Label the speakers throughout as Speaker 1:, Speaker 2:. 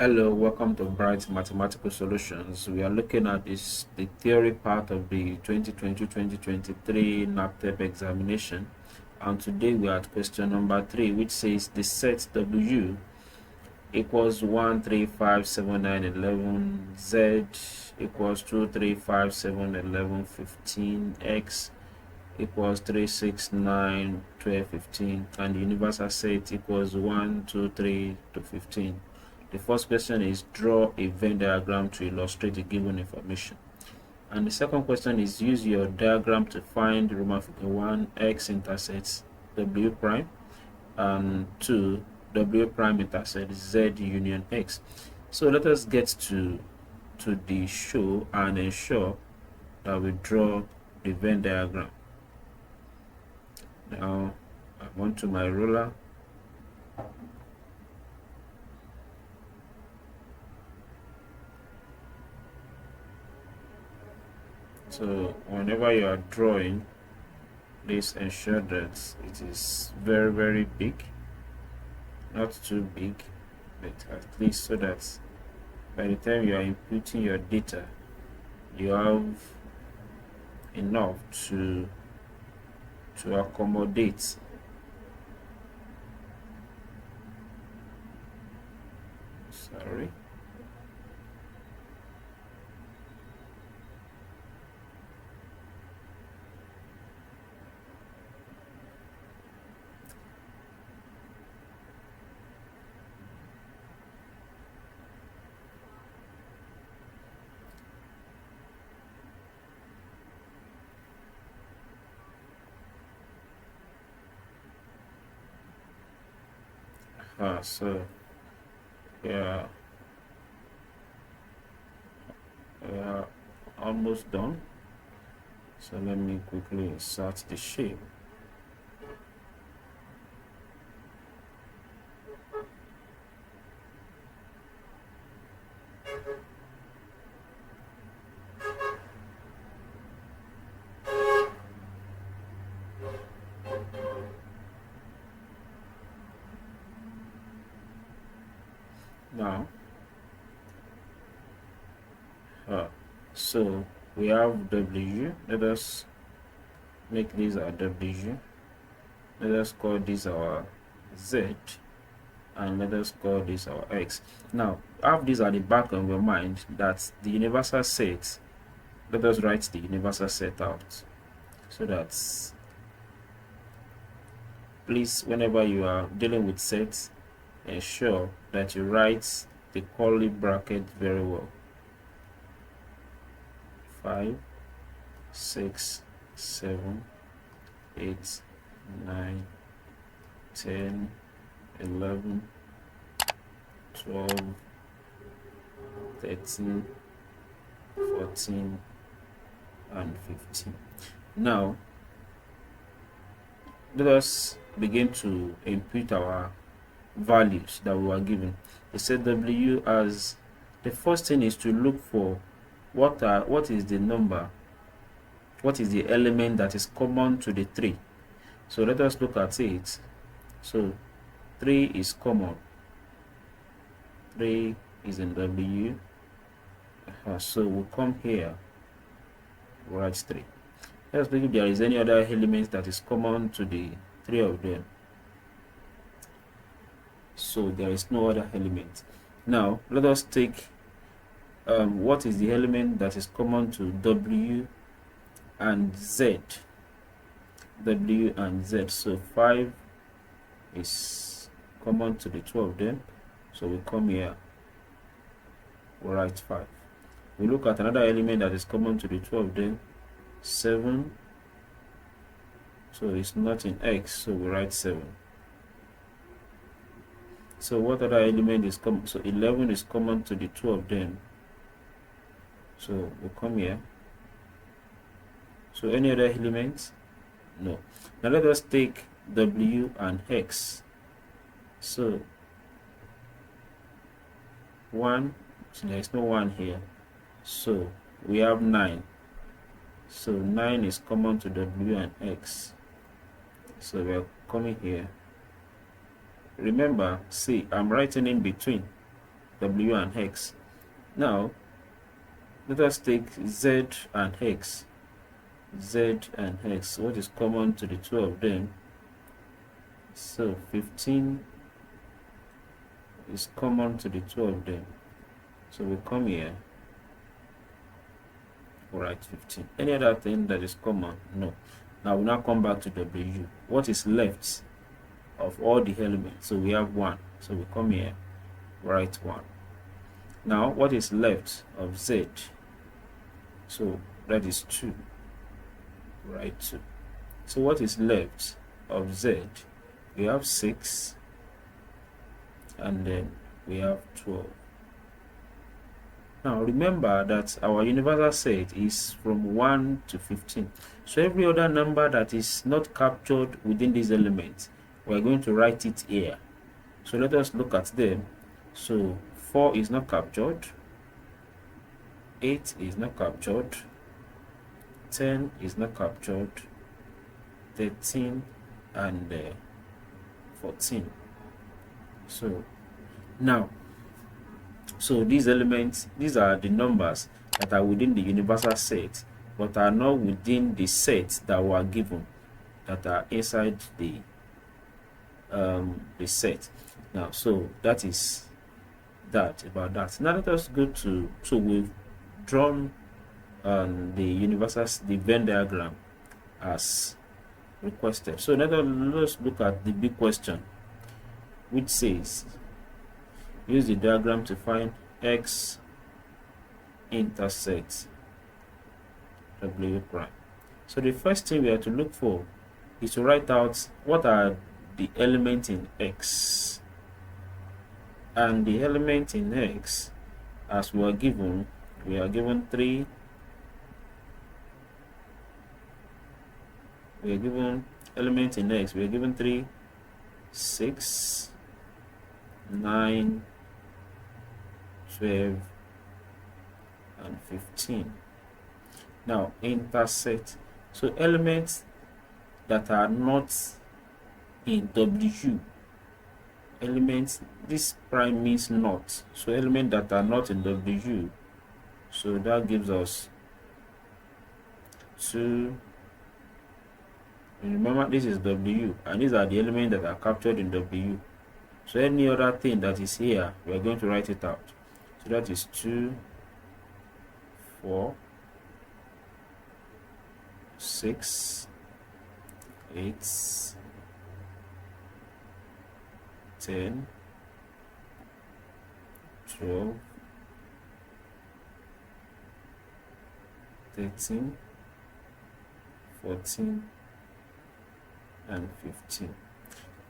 Speaker 1: Hello, welcome to Bright Mathematical Solutions. We are looking at the theory part of the 2020-2023 NABTEB examination, and today we are at question number 3, which says the set W equals 1, 3, 5, 7, 9, 11, Z equals 2, 3, 5, 7, 11, 15, X equals 3, 6, 9, 12, 15, and the universal set equals 1, 2, 3 to 15. The first question is draw a Venn diagram to illustrate the given information. And the second question is use your diagram to find Roman figure 1 X intersects W prime and 2 W prime intersects Z union X. So let us get to the show and ensure that we draw the Venn diagram. Now I went to my ruler. So whenever you are drawing, please ensure that it is very, very big, not too big, but at least so that by the time you are inputting your data, you have enough to accommodate so yeah, we are almost done. So let me quickly insert the shape. Now, so we have W. Let us make this our W. Let us call this our Z, and let us call this our X. Now, have this at the back of your mind that the universal set. Let us write the universal set out, so that please, whenever you are dealing with sets, ensure that you write the curly bracket very well. 5, 6, 7, 8, 9, 10, 11, 12, 13, 14, and 15. Now, let us begin to input our values that we were given. They said W as the first thing is to look for what is the number, what is the element that is common to the 3. So let us look at it. So 3 is common. 3 is in W. So we'll come here, write 3. Let's look if there is any other element that is common to the 3 of them. So there is no other element. Now let us take what is the element that is common to W and Z. W and Z. So 5 is common to the 2 of them. So we come here, we write 5. We look at another element that is common to the 2 of them, 7. So it's not in X, so we write 7. So what other element is common? So 11 is common to the 2 of them. So we come here. So any other elements? No. Now let us take W and X. So 1, so there is no 1 here. So we have 9. So 9 is common to W and X. So we are coming here. Remember, see, I'm writing in between. W and X. Now let us take Z and X. Z and X, what is common to the two of them? So 15 is common to the two of them. So we come here, write 15. Any other thing that is common? No. Now we now come back to W. What is left of all the elements? So we have 1. So we come here, write 1. Now what is left of Z? So that is 2. Write 2. So what is left of Z? We have 6, and then we have 12. Now remember that our universal set is from 1 to 15. So every other number that is not captured within these elements, we are going to write it here. So let us look at them. So 4 is not captured, 8 is not captured, 10 is not captured, 13 and 14. So now, so these elements, these are the numbers that are within the universal set, but are not within the set that were given, that are inside the set. Now, so that is that about that. Now let us go to, so we've drawn the universal, the Venn diagram as requested. So let's look at the big question, which says use the diagram to find X intersect W prime. So the first thing we have to look for is to write out what are the elements in X, and the element in X, as we are given 3. We are given element in X, we are given 3, 6, 9, 12 and 15. Now intersect, so elements that are not in W, elements, this prime means not, so elements that are not in W, so that gives us 2. Remember, this is W, and these are the elements that are captured in W. So any other thing that is here, we are going to write it out. So that is 2, 4, 6, 8, 10, 12, 13, 14 and 15.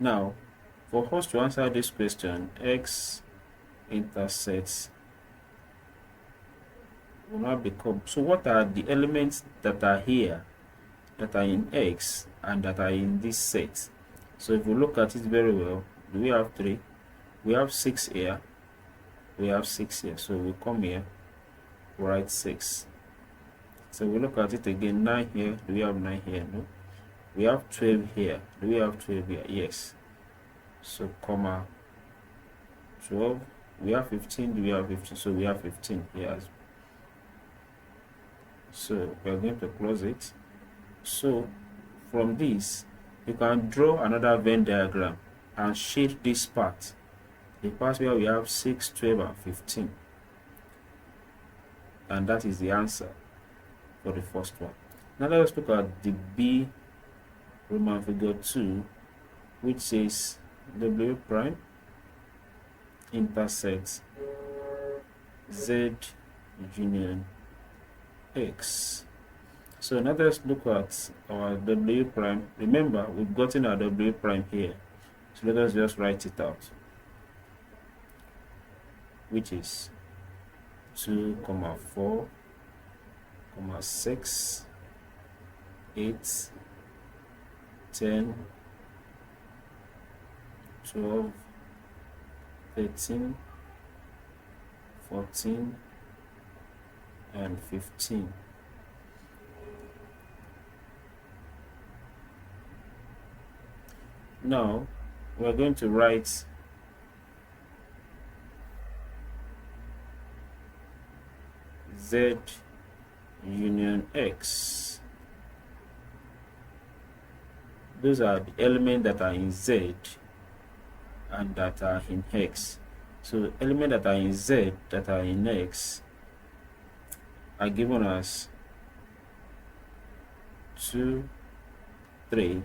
Speaker 1: Now, for us to answer this question, X intersects will not become, so what are the elements that are here, that are in X and that are in this set? So if we look at it very well, do we have 3? We have 6 here, we have 6 here, so we come here, write 6. So we look at it again, 9 here, do we have 9 here? No. We have 12 here, do we have 12 here? Yes. So comma 12, we have 15, do we have 15? So we have 15 here. So we are going to close it. So from this, you can draw another Venn diagram and shade this part, the part where we have 6, 12 and 15, and that is the answer for the first one. Now let us look at the B Roman figure 2, which says W prime intersects Z union X. So now let's look at our W prime. Remember, we've gotten our W prime here, so let us just write it out, which is 2, 4, 6, 8, 10, 12, 13, 14 and 15. Now we are going to write Z union X. Those are the elements that are in Z and that are in X. So elements that are in Z that are in X are given as 2, 3,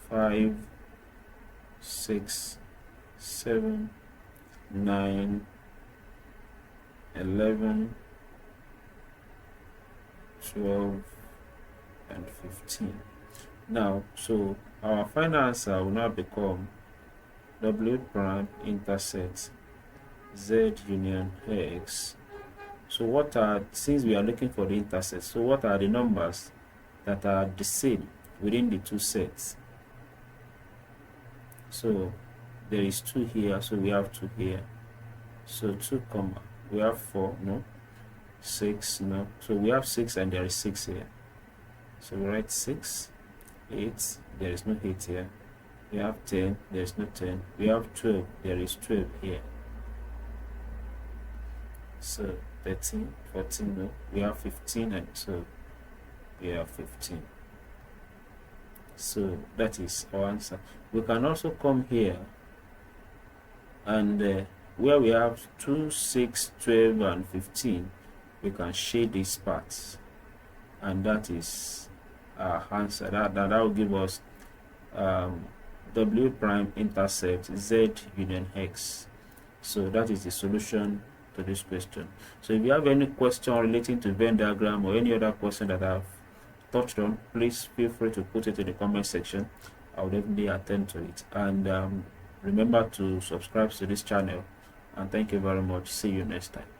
Speaker 1: 5, 6, 7, 9, 11, 12, and 15. Now, so our final answer will now become W prime intersects Z union X. So what are, since we are looking for the intercept, so what are the numbers that are the same within the two sets? So there is 2 here, so we have 2 here. So 2 comma, we have 4, no, 6, no. So we have 6 and there is 6 here. So we write 6, 8, there is no 8 here. We have 10, there is no 10. We have 12, there is 12 here. So 13, 14, no, we have 15, and so we have 15. So that is our answer. We can also come here and where we have 2, 6, 12, and 15, we can shade these parts, and that is our answer. That will give us W prime intercept Z union X. So that is the solution to this question. So if you have any question relating to Venn diagram or any other question that I've touched on, please feel free to put it in the comment section. I'll definitely attend to it. And remember to subscribe to this channel, and thank you very much. See you next time.